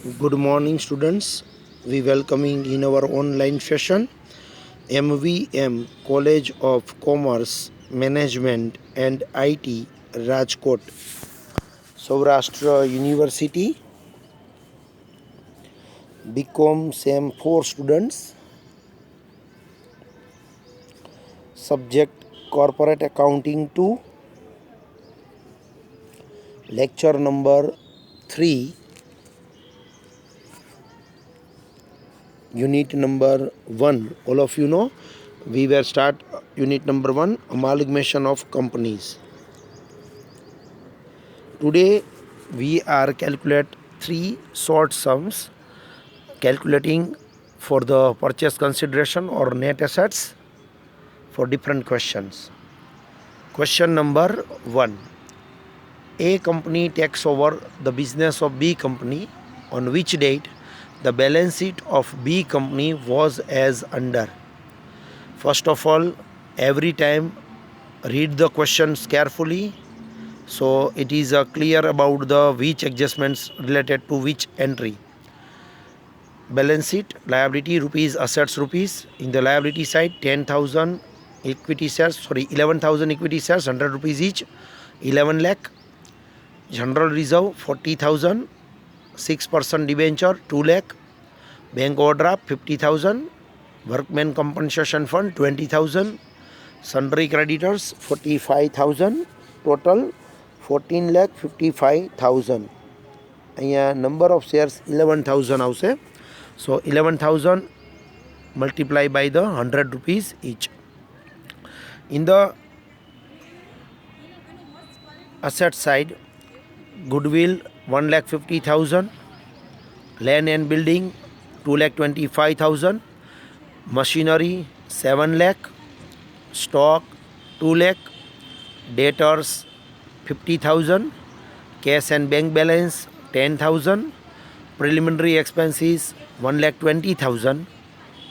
Good morning, students. We welcoming in our online session MVM College of Commerce, Management and IT, Rajkot, Saurashtra University. BCom SEM 4 students. Subject Corporate Accounting 2. Lecture number 3. Unit number 1. All of you know we will start unit number 1, amalgamation of companies. Today we are calculate 3 short sums, calculating for the purchase consideration or net assets for different questions. Question number 1. A company takes over the business of B company, on which date the balance sheet of B company was as under. First of all, every time read the questions carefully, so it is clear about the which adjustments related to which entry. Balance sheet, liability rupees, assets rupees. In the liability side, 10,000 equity shares, 11,000 equity shares, 100 rupees each, 11 lakh. General reserve 40,000, 6% debenture 2 lakh, bank overdraft 50,000, workman compensation fund 20,000, sundry creditors 45,000, total 14 lakh 55,000. અહીંયા number of shares 11,000 આવશે. So 11,000 multiplied by the 100 rupees each. In the asset side, goodwill 1,50,000, land and building 2,25,000, machinery 7 lakh, stock 2 lakh, debtors 50,000, cash and bank balance 10,000, preliminary expenses 1,20,000,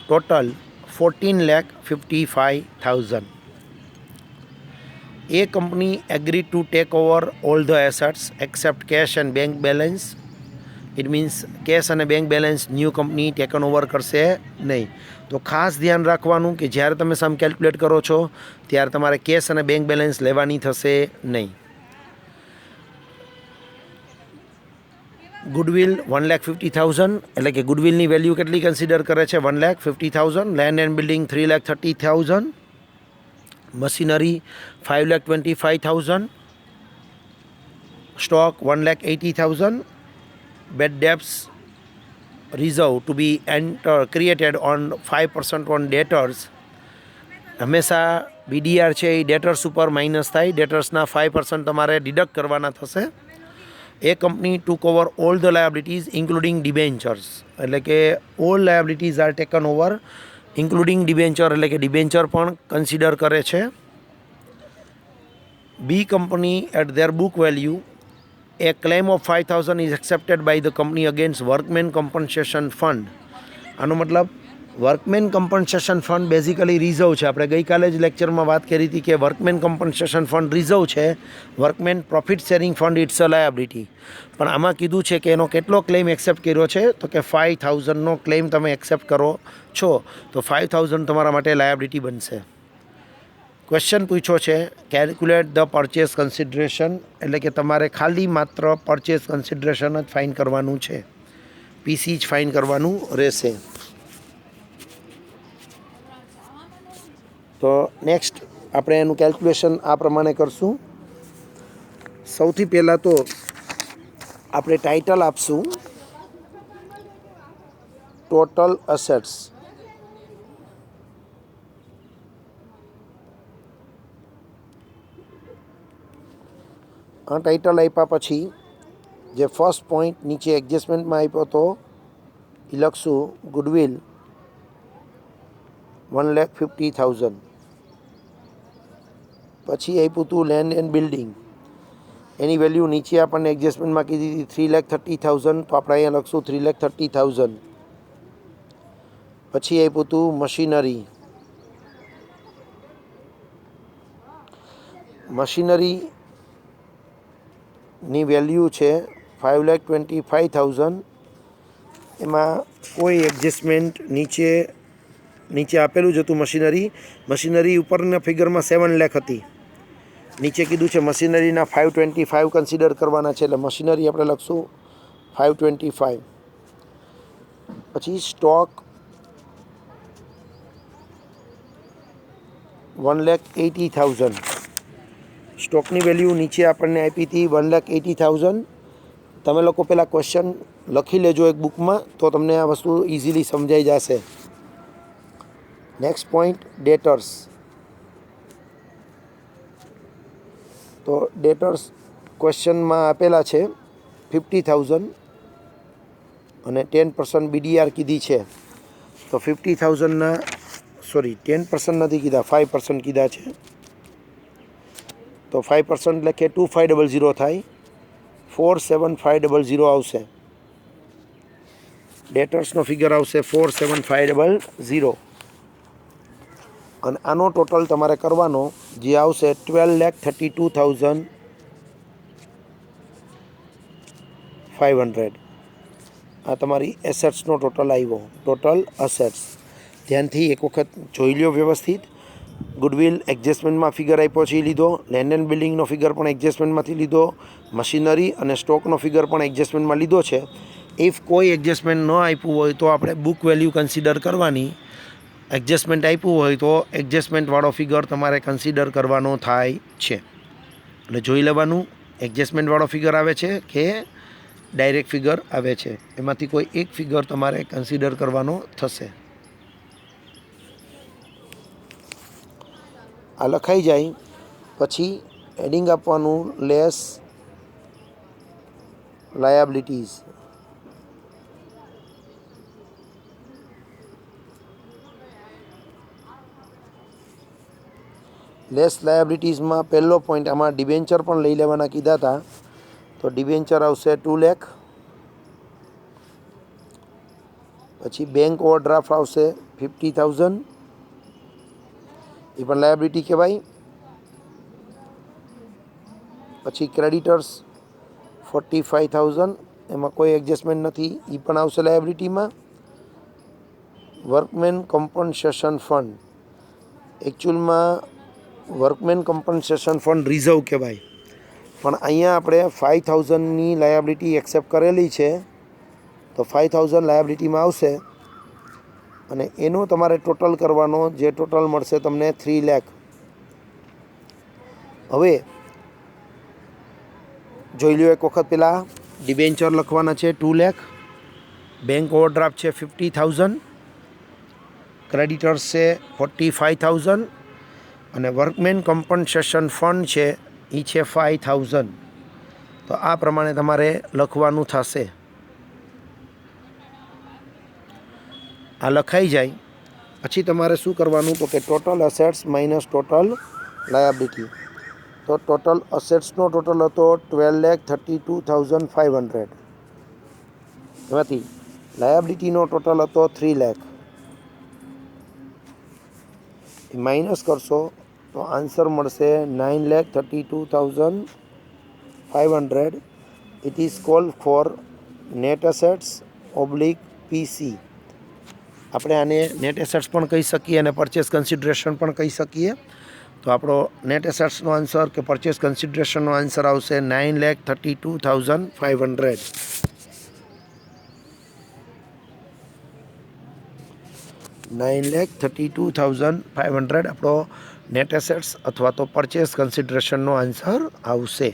total 14,55,000. A company agreed to take over all the assets except cash and bank balance. It means cash and bank balance new company taken over કરશે નહીં. તો ખાસ ધ્યાન રાખવાનું કે જ્યારે તમે સમ calculate કરો છો ત્યારે તમારે કેશ અને બેંક બેલેન્સ લેવાની થશે નહીં. ગુડવિલ 1,50,000, એટલે કે ગુડવિલની વેલ્યુ કેટલી કન્સિડર કરે છે? 1,50,000. Land and building 3,30,000, machinery 5,25,000, stock 1,80,000, bad debts reserve to be created on 5% on debtors. હંમેશા BDR છે એ ડેટર્સ ઉપર માઇનસ થાય, ડેટર્સના 5% તમારે ડિડક્ટ કરવાના થશે. A company took over all the liabilities including debentures, એટલે કે all liabilities are taken over including debenture, એટલે કે ડિબેન્ચર પણ કન્સિડર કરે છે. B company at their book value, a claim of 5,000 is accepted by the company against workmen compensation fund. આનો મતલબ workman compensation fund basically reserve છે. આપણે ગઈકાલે જ લેક્ચરમાં વાત કરી હતી કે વર્કમેન કમ્પન્સેશન ફંડ રિઝર્વ છે, workman profit sharing fund it's a liability. પણ આમાં કીધું છે કે એનો કેટલો ક્લેમ એક્સેપ્ટ કર્યો છે, તો કે 5,000નો ક્લેમ તમે એક્સેપ્ટ કરો છો, તો 5,000 તમારા માટે લાયબિલિટી બનશે. ક્વેશ્ચન પૂછ્યો છે કેલ્ક્યુલેટ ધ પરચેસ કન્સિડરેશન, એટલે કે તમારે ખાલી માત્ર પરચેસ કન્સિડરેશન જ ફાઇન કરવાનું છે, પીસી જ ફાઇન કરવાનું રહેશે. તો નેક્સ્ટ આપણે એનું કેલ્ક્યુલેશન આ પ્રમાણે કરશું. સૌથી પહેલાં તો આપણે ટાઇટલ આપશું ટોટલ અસેટ્સ. આ ટાઇટલ આપ્યા પછી જે ફર્સ્ટ પોઈન્ટ નીચે એડજસ્ટમેન્ટમાં આપ્યો હતો એ લખશું ગુડવિલ 1,50,000. પછી આપ્યું હતું land and building, any value નીચે આપણને એડજસ્ટમેન્ટમાં કીધી હતી 3,30,000, તો આપણે અહીંયા લખશું 3,30,000. પછી આપ્યું હતું મશીનરીની વેલ્યુ છે 5,25,000, એમાં કોઈ એડજસ્ટમેન્ટ નીચે આપેલું જ હતું મશીનરી ઉપરના ફિગરમાં 7 લાખ હતી, નીચે કીધું છે મશીનરીના 525 કન્સિડર કરવાના છે, એટલે મશીનરી આપણે લખશું 525. પછી સ્ટોક 1,80,000. સ્ટોકની વેલ્યુ નીચે આપણને આપી હતી 1,80,000. તમે લોકો પહેલાં ક્વેશ્ચન લખી લેજો એક બુકમાં, તો તમને આ વસ્તુ ઇઝીલી સમજાઈ જશે. Next point ડેટર્સ. તો ડેટર્સ ક્વેશ્ચનમાં આપેલા છે 50,000 અને 10% BDR કીધી છે. તો 50,000ના 10% નથી કીધા, 5% કીધા છે. તો 5% લખે 2500 થાય, 47500 આવશે. ડેટર્સનો ફિગર આવશે 47500 અને આનો ટોટલ તમારે કરવાનો જે આવશે 12,32,500. આ તમારી એસેટ્સનો ટોટલ આવ્યો, ટોટલ અસેટ્સ. ધ્યાનથી એક વખત જોઈ લ્યો વ્યવસ્થિત. ગુડવિલ એડજસ્ટમેન્ટમાં ફિગર આપ્યો છે એ લીધો, લેન્ડ એન્ડ બિલ્ડિંગનો ફિગર પણ એડજસ્ટમેન્ટમાંથી લીધો, મશીનરી અને સ્ટોકનો ફિગર પણ એડજસ્ટમેન્ટમાં લીધો છે. ઇફ કોઈ એડજસ્ટમેન્ટ ન આપ્યું હોય તો આપણે બુક વેલ્યુ કન્સિડર કરવાની, એડજસ્ટમેન્ટ આપ્યું હોય તો એડજસ્ટમેન્ટવાળો ફિગર તમારે કન્સિડર કરવાનો થાય છે. એટલે જોઈ લેવાનું એડજસ્ટમેન્ટવાળો ફિગર આવે છે કે ડાયરેક્ટ ફિગર આવે છે, એમાંથી કોઈ એક ફિગર તમારે કન્સિડર કરવાનો થશે. આ લખાઈ જાય પછી એડિંગ આપવાનું લેસ લાયાબિલિટીઝ. લેસ લાયાબિલિટીઝમાં પહેલો પોઈન્ટ, આમાં ડિબેન્ચર પણ લઈ લેવાના કીધા હતા, તો ડિબેન્ચર આવશે 2 લાખ. પછી બેંક ઓવરડ્રાફ્ટ આવશે 50,000, એ પણ લાયાબિલિટી કહેવાય. પછી ક્રેડિટર્સ 45,000, એમાં કોઈ એડજસ્ટમેન્ટ નથી, એ પણ આવશે લાયાબિલિટીમાં. વર્કમેન કોમ્પન્સેશન ફંડ, એકચ્યુઅલમાં વર્કમેન કોમ્પન્સેશન ફંડ રિઝર્વ કહેવાય, પણ અહીંયા આપણે 5,000ની લાયાબિલિટી એક્સેપ્ટ કરેલી છે, તો 5,000 લાયાબિલિટીમાં આવશે અને એનો તમારે ટોટલ કરવાનો, જે ટોટલ મળશે તમને 3 લાખ. હવે જોઈ લો એક વખત, પહેલાં ડિબેન્ચર લખવાના છે 2 લાખ, બેંક ઓવરડ્રાફ્ટ છે 50,000, ક્રેડિટર્સ છે 45,000 અને વર્કમેન કોમ્પન્સેશન ફંડ છે એ છે 5,000. તો આ પ્રમાણે તમારે લખવાનું થશે. આ લખાઈ જાય પછી તમારે શું કરવાનું, તો કે total assets minus total liability. તો ટોટલ અસેટ્સનો ટોટલ હતો 12,32,500, એમાંથી લાયાબિલિટીનો ટોટલ હતો 3 લાખ. એ માઇનસ કરશો તો આન્સર મળશે 9,32,500. It is called for net assets / PC. આપણે આને નેટ એસેટ્સ પણ કહી શકીએ અને પરચેસ કન્સિડરેશન પણ કહી શકીએ. તો આપણો નેટ એસેટ્સનો આન્સર કે પરચેસ કન્સિડરેશનનો આન્સર આવશે 9,32,500. 9,32,500 આપણો નેટ એસેટ્સ અથવા તો પરચેસ કન્સિડરેશનનો આન્સર આવશે.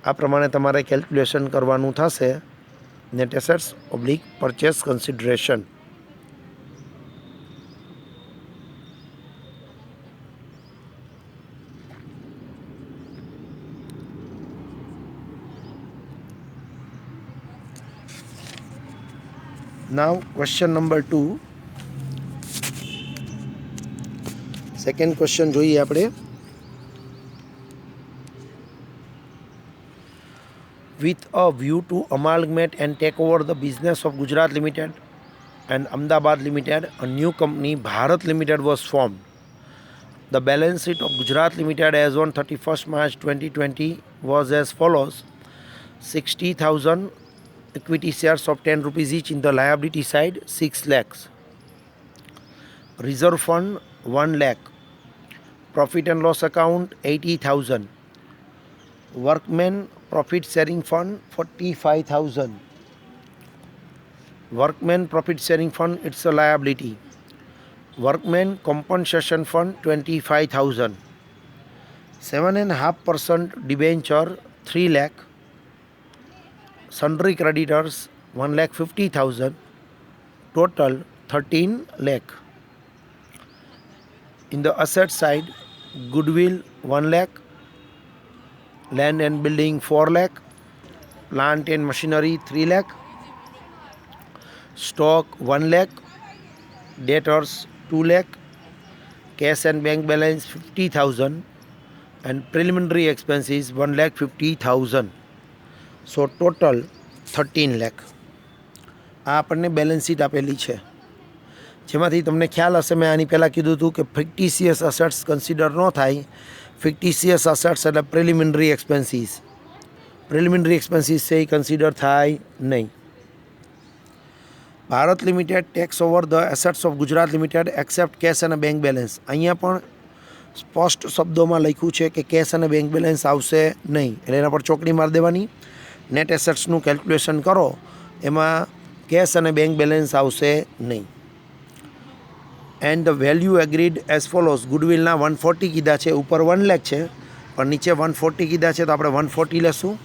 આ પ્રમાણે તમારે કેલ્ક્યુલેશન કરવાનું થશે, net assets / purchase consideration. Now question number 2. Second question જોઈએ આપણે. With a view to amalgamate and take over the business of Gujarat Limited and Ahmedabad Limited, a new company, Bharat Limited, was formed. The balance sheet of Gujarat Limited as on 31st March 2020 was as follows: 60,000 equity shares of 10 rupees each in the liability side 6 lakhs. Reserve fund 1 lakh. Profit and loss account 80,000. Workmen profit sharing fund 45,000. Workmen profit sharing fund, it's a liability. Workmen compensation fund 25,000. 7.5% debenture 3 lakh. Sundry creditors 1,50,000. Total 13 lakh. In the asset side, goodwill 1 lakh. Land and building 4 lakh. Plant and machinery 3 lakh. Stock 1 lakh. Debtors 2 lakh. Cash and bank balance 50,000. And preliminary expenses 1,50,000. So total 13 lakh. આ આપણને balance sheet આપેલી છે, જેમાંથી તમને ખ્યાલ હશે મેં આની પહેલાં કીધું હતું કે ફિક્ટિશિયસ અસેટ્સ કન્સિડર ન થાય. ફિક્ટિશિયસ અસેટ્સ એટલે પ્રિલિમિનરી એક્સપેન્સીસ. પ્રિલિમિનરી એક્સપેન્સીસ છે એ કન્સિડર થાય નહીં. Bharat Limited takes over the assets of Gujarat Limited except cash અને બેંક બેલેન્સ. અહીંયા પણ સ્પષ્ટ શબ્દોમાં લખ્યું છે કે કેશ અને બેંક બેલેન્સ આવશે નહીં, એટલે એના પર ચોકડી મારી દેવાની. નેટ એસેટ્સનું કેલ્ક્યુલેશન કરો, એમાં કેશ અને બેંક બેલેન્સ આવશે નહીં. And the value agreed as follows. ગુડવિલના 140 કીધા છે, ઉપર 1 લાખ છે પણ નીચે 140 કીધા છે, તો આપણે 140 લેશું.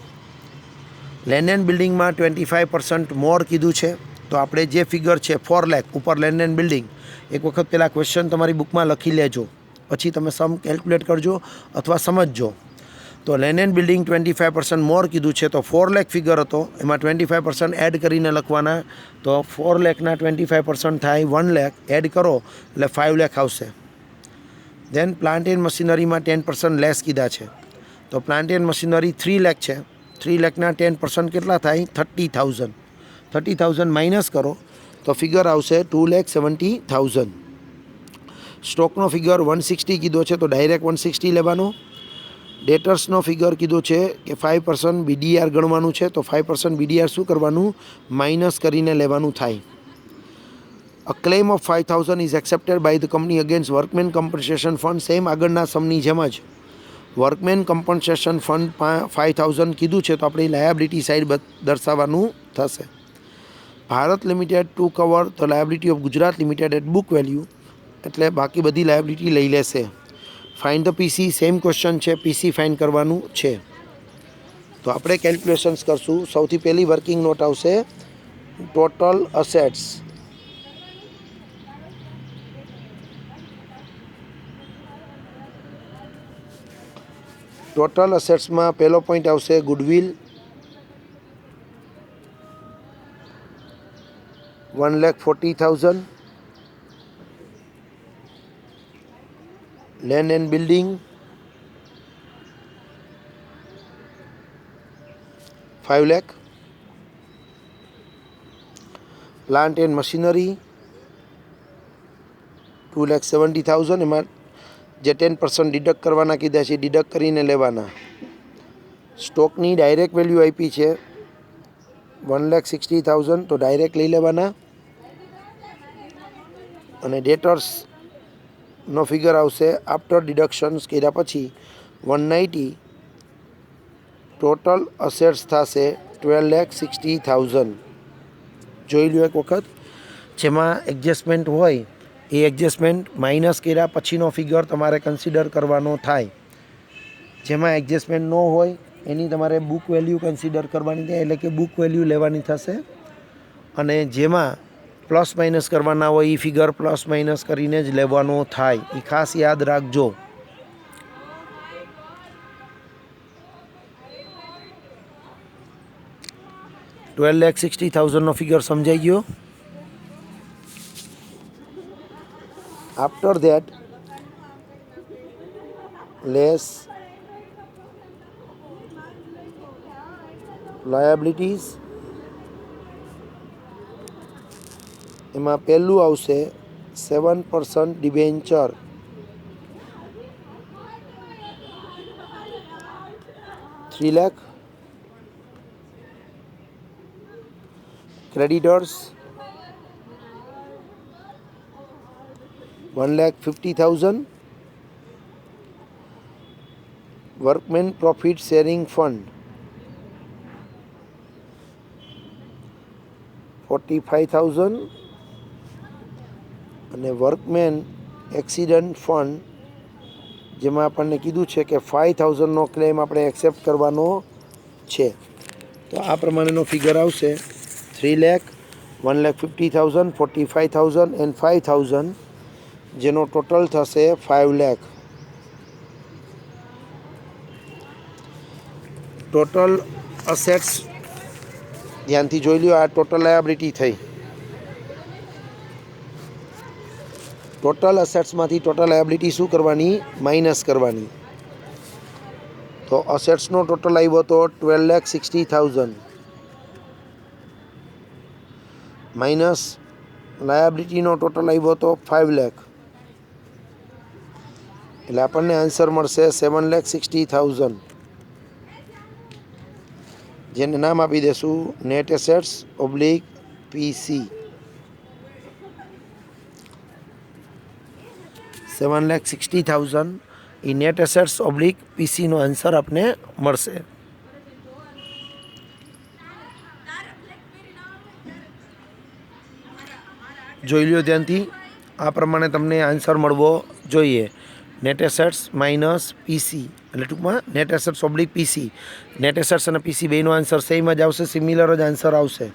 લેન્ડ એન્ડ બિલ્ડિંગમાં 25% મોર કીધું છે, તો આપણે જે ફિગર છે 4 લાખ ઉપર લેન્ડ એન્ડ બિલ્ડિંગ, એક વખત પહેલાં ક્વેશ્ચન તમારી બુકમાં લખી લેજો, પછી તમે સમ કેલ્ક્યુલેટ કરજો અથવા સમજજો. તો લેન્ડ એન્ડ બિલ્ડિંગ 25% મોર કીધું છે, તો 4 લાખ ફિગર હતો, એમાં 25% એડ કરીને લખવાના. તો 4 લાખના 25% થાય 1 લાખ, એડ કરો એટલે 5 લાખ આવશે. દેન પ્લાન્ટ એન્ડ મશીનરીમાં 10% લેસ કીધા છે, તો પ્લાન્ટ એન્ડ મશીનરી 3 લાખ છે. 3 લાખના 10% કેટલા થાય? 30,000. 30,000 માઇનસ કરો તો ફિગર આવશે 2,70,000. સ્ટોકનો ફિગર 160 કીધો છે, તો ડાયરેક્ટ 160 લેવાનો. ડેટર્સનો ફિગર કીધો છે કે 5% BDR ગણવાનું છે, તો 5% BDR શું કરવાનું? માઇનસ કરીને લેવાનું થાય. A claim of 5,000 is accepted by the company against workman compensation fund. Same આગળના સમની જેમ જ વર્કમેન કમ્પન્સેશન ફંડ 5,000 કીધું છે, તો આપણે લાયબિલિટી સાઇડ દર્શાવવાનું થશે. Bharat Limited to cover the liability of Gujarat Limited at book value, એટલે બાકી બધી લાયબિલિટી લઈ લેશે. Find the PC, same question છે, પીસી ફાઇન્ડ કરવાનું છે. તો આપણે કેલ્ક્યુલેશન્સ કરશું. સૌથી પહેલી વર્કિંગ નોટ આવશે ટોટલ અસેટ્સ. ટોટલ અસેટ્સમાં પહેલો પોઈન્ટ આવશે goodwill 1,40,000. Land and building 5 lakh. Plant and machinery 2,70,000. એમાં જે 10% ડિડક્ટ કરવાના કીધા છે ડિડક્ટ કરીને લેવાના. સ્ટોકની ડાયરેક્ટ વેલ્યુ આપી છે 1,60,000, તો ડાયરેક્ટ લઈ લેવાના. અને ડેટર્સનો ફિગર આવશે આફ્ટર ડિડક્શન્સ કર્યા પછી 190. ટોટલ અસેટ્સ થશે 12,60,000. જોઈ લો એક વખત, જેમાં એડજસ્ટમેન્ટ હોય એ એડજસ્ટમેન્ટ માઇનસ કર્યા પછીનો ફિગર તમારે કન્સિડર કરવાનો થાય. જેમાં એડજસ્ટમેન્ટ ન હોય એની તમારે બુક વેલ્યુ કન્સિડર કરવાની થાય, એટલે કે બુક વેલ્યુ લેવાની થશે. અને જેમાં પ્લસ માઇનસ કરવાના હોય એ ફિગર પ્લસ માઇનસ કરીને જ લેવાનો થાય, એ ખાસ યાદ રાખજો. $12,60,000 ફિગર સમજાઈ ગયો. આફ્ટર ધેટ લેસ લાયબિલિટીઝ, એમાં પહેલું આવશે 7% debenture 3 lakh. creditors 1,50,000, workmen profit sharing fund 45,000 અને વર્કમેન એક્સિડન્ટ ફંડ જેમાં આપણને કીધું છે કે 5,000નો ક્લેમ આપણે એક્સેપ્ટ કરવાનો છે. તો આ પ્રમાણેનો ફિગર આવશે 3 લાખ 1,50,000 45,000 એન્ડ 5,000, જેનો ટોટલ થશે 5 લાખ. ટોટલ અસેટ્સ ધ્યાનથી જોઈ લ્યો. આ ટોટલ લાયબિલિટી થઈ. ટોટલ અસેટ્સમાંથી ટોટલ લાયબિલિટી શું કરવાની? માઇનસ કરવાની. તો અસેટ્સનો ટોટલ આવ્યો તો 12,60,000 માઇનસ લાયબિલિટીનો ટોટલ આવ્યો તો 5 લાખ, એટલે આપણને આન્સર મળશે 7,60,000, જેને નામ આપી દેશું નેટ એસેટ્સ ઓબ્લિક પીસી. 7,60,000 એ નેટ એસેટ્સ ઓબ્લિક પીસીનો આન્સર આપને મળશે. જોઈ લ્યો ધ્યાનથી. આ પ્રમાણે તમને આન્સર મળવો જોઈએ. નેટ એસેટ્સ માઇનસ પીસી, એટલે ટૂંકમાં નેટ એસેટ્સ ઓબ્લિક પીસી. નેટ એસેટ્સ અને પીસી બેનો આન્સર સેમ જ આવશે, સિમિલર જ આન્સર આવશે.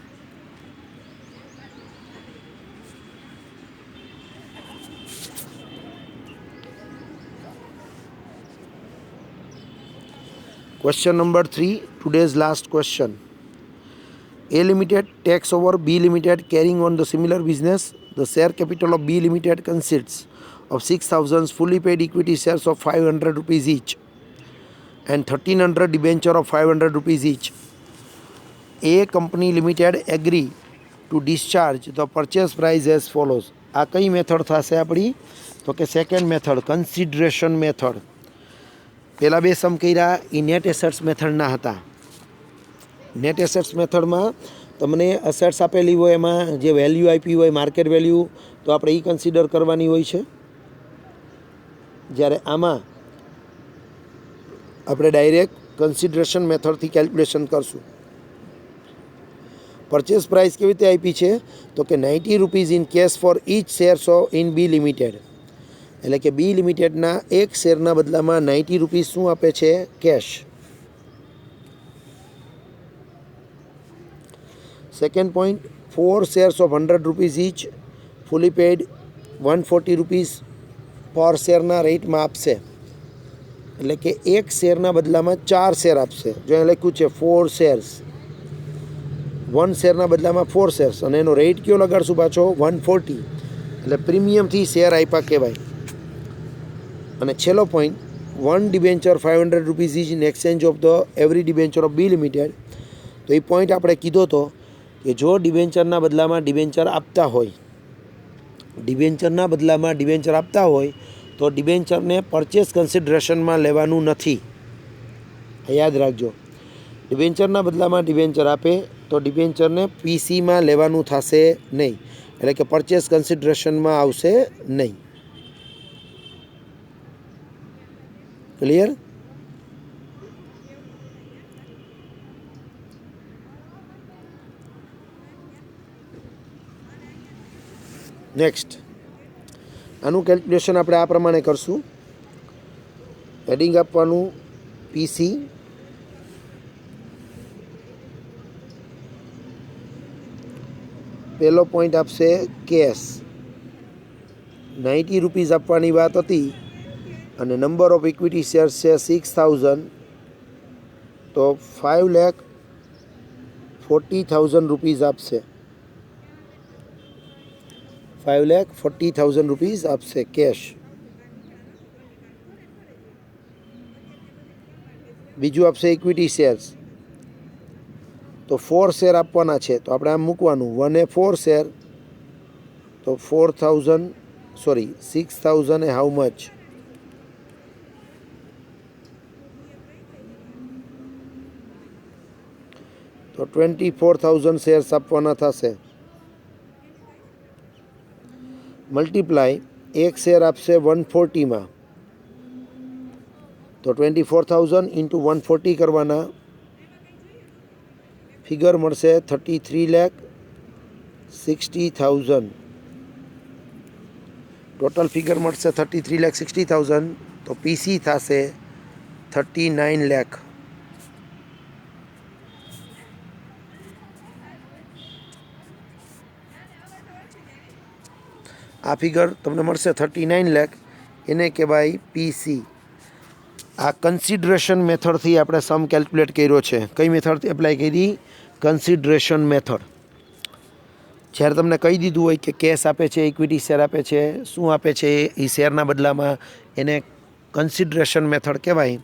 Question number 3, today's last question. A Limited takes over B Limited carrying on the similar business. The share capital of B Limited consists of 6,000 fully paid equity shares of 500 rupees each and 1,300 debenture of 500 rupees each. A Company Limited agree to discharge the purchase price as follows. આ કઈ method થશે આપણી? તો કે second method, consideration method. પહેલાં બે સમ કર્યા એ net assets મેથડના હતા. નેટ એસેટ્સ મેથડમાં તમને અસેટ્સ આપેલી હોય, એમાં જે વેલ્યુ આપી હોય માર્કેટ વેલ્યુ, તો આપણે એ કન્સિડર કરવાની હોય છે. જ્યારે આમાં આપણે ડાયરેક્ટ કન્સિડરેશન મેથડથી કેલ્ક્યુલેશન કરશું. પરચેસ પ્રાઇસ કેવી રીતે આપી છે? તો કે 90 rupees in cash for each shares in B Limited. એટલે કે બી લિમિટેડના એક શેરના બદલામાં 90 રૂપીઝ શું આપે છે? Cash. Second point, 4 shares of 100 rupees each fully paid 140 rupees પર શેરના રેટમાં આપશે. એટલે કે એક શેરના બદલામાં 4 શેર આપશે. જો અહીં લખ્યું છે 4 શેર્સ, 1 શેરના બદલામાં 4 શેર્સ, અને એનો રેટ કયો લગાડશું પાછો? 140. એટલે પ્રીમિયમથી શેર આપ્યા કહેવાય. અને છેલ્લો point, 1 debenture 500 rupees is in exchange of the every debenture of B Limited. તો એ પોઈન્ટ આપણે કીધો હતો કે જો ડિબેન્ચરના બદલામાં ડિબેન્ચર આપતા હોય, ડિબેન્ચરના બદલામાં ડિબેન્ચર આપતા હોય તો ડિબેન્ચરને પરચેસ કન્સિડરેશનમાં લેવાનું નથી. યાદ રાખજો. ડિબેન્ચરના બદલામાં ડિબેન્ચર આપે તો ડિબેન્ચરને પીસીમાં લેવાનું થશે નહીં, એટલે કે પરચેસ કન્સિડરેશનમાં આવશે નહીં. ક્લિયર? નેક્સ્ટ, આનું કેલ્ક્યુલેશન આપણે આ પ્રમાણે કરશું. હેડિંગ આપવાનું પીસી, પહેલો પોઈન્ટ આપશે કેશ. 90 રૂપીઝ આપવાની વાત હતી અને નંબર ઓફ ઇક્વિટી શેર્સ છે 6,000, તો 5,40,000 રૂપીઝ આપશે. 5,40,000 રૂપીઝ આપશે કેશ. બીજું આપશે ઇક્વિટી શેર્સ, તો 4 શેર આપવાના છે. તો આપણે આમ મૂકવાનું 1 એ 4 શેર, તો 6,000 એ હાઉ મચ? તો 24,000 શેર્સ આપવાના થશે. મલ્ટીપ્લાય એક શેર આપશે 140 તો 24,000 ઇન્ટુ 140 કરવાના, ફિગર મળશે 33,60,000. ટોટલ ફિગર મળશે 33,60,000. તો પીસી થશે 39 લાખ. આ ફિગર તમને મળશે 39 લાખ, એને કહેવાય પીસી. આ કન્સિડરેશન મેથડથી આપણે સમ કેલ્ક્યુલેટ કર્યો છે. કઈ મેથડથી એપ્લાય કરી? Consideration method. જ્યારે તમને કહી દીધું હોય કે કેશ આપે છે, ઇક્વિટી શેર આપે છે, શું આપે છે એ શેરના બદલામાં, એને કન્સિડરેશન મેથડ કહેવાય.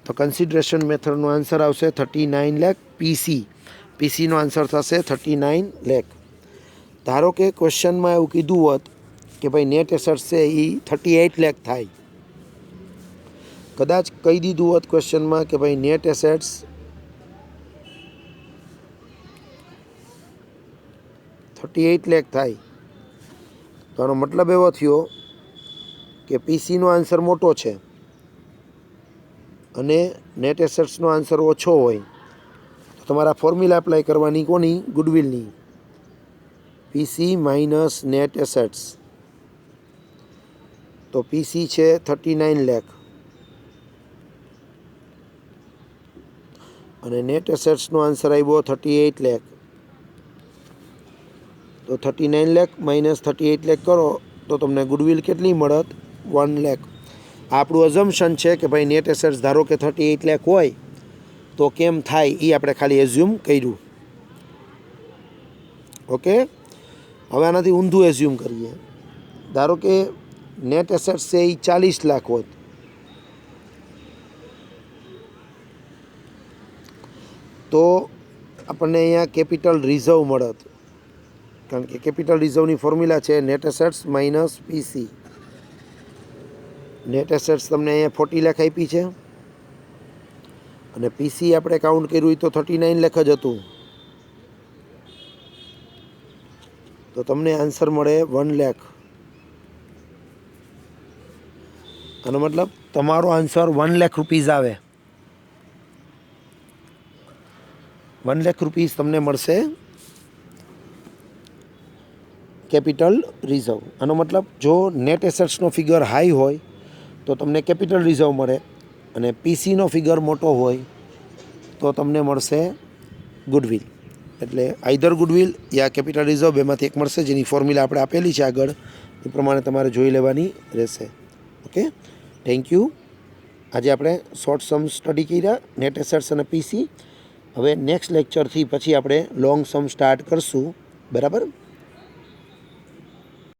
તો કન્સિડરેશન મેથડનો આન્સર આવશે 39 લાખ પીસી. પીસીનો આન્સર થશે 39 લાખ. ધારો કે ક્વેશ્ચનમાં એવું કીધું હોત કે ભાઈ નેટ એસેટ્સ છે એ 38 લાખ થાય. કદાચ કહી દીધું હોત ક્વેશ્ચનમાં કે ભાઈ નેટ એસેટ્સ 38 લાખ થાય, તો આનો મતલબ એવો થયો કે પીસીનો આન્સર મોટો છે અને નેટ એસેટ્સનો આન્સર ઓછો હોય. તો તમારા ફોર્મ્યુલા એપ્લાય કરવાની કોની? ગુડવિલની. પીસી માઇનસ નેટ એસેટ્સ. તો પીસી છે 39 લાખ અને નેટ એસેટ્સનો આન્સર આવ્યો 38 લાખ. તો 39 લાખ માઇનસ 38 લાખ કરો તો તમને ગુડવિલ કેટલી મળત? 1 લાખ. આપણું અઝમ્પશન છે કે ભાઈ નેટ એસેટ્સ ધારો કે 38 લાખ હોય તો કેમ થાય એ આપણે ખાલી એઝ્યુમ કર્યું. ઓકે, હવે આનાથી ઊંધું એઝ્યુમ કરીએ. ધારો કે નેટ એસેટ્સ છે એ 40 લાખ હોત, તો આપણને અહીંયા કેપિટલ રિઝર્વ મળત. કારણ કે કેપિટલ રિઝર્વની ફોર્મ્યુલા છે નેટ એસેટ્સ માઇનસ પીસી. નેટ એસેટ્સ તમને અહીંયા 40 લાખ આપી છે અને પીસી આપણે કાઉન્ટ કર્યું તો 39 લાખ જ હતું. તો તમને આન્સર મળે 1 લાખ. આનો મતલબ તમારો આન્સર 1 લાખ રૂપીઝ આવે. 1 લાખ રૂપીઝ તમને મળશે કેપિટલ રિઝર્વ. આનો મતલબ જો નેટ એસેટ્સનો ફિગર હાઈ હોય તો તમને કેપિટલ રિઝર્વ મળે અને પીસીનો ફિગર મોટો હોય તો તમને મળશે ગુડવિલ. એટલે આઈધર ગુડવિલ યા કેપિટલ રિઝર્વ બેમાંથી એક મળશે, જેની ફોર્મ્યુલા આપણે આપેલી છે આગળ, એ પ્રમાણે તમારે જોઈ લેવાની રહેશે. Okay, thank you. આજે આપણે શોર્ટ સમ સ્ટડી કર્યા, નેટ એસેટ્સ અને પીસી. હવે નેક્સ્ટ લેક્ચરથી પછી આપણે લોંગ સમ સ્ટાર્ટ કરશું. બરાબર.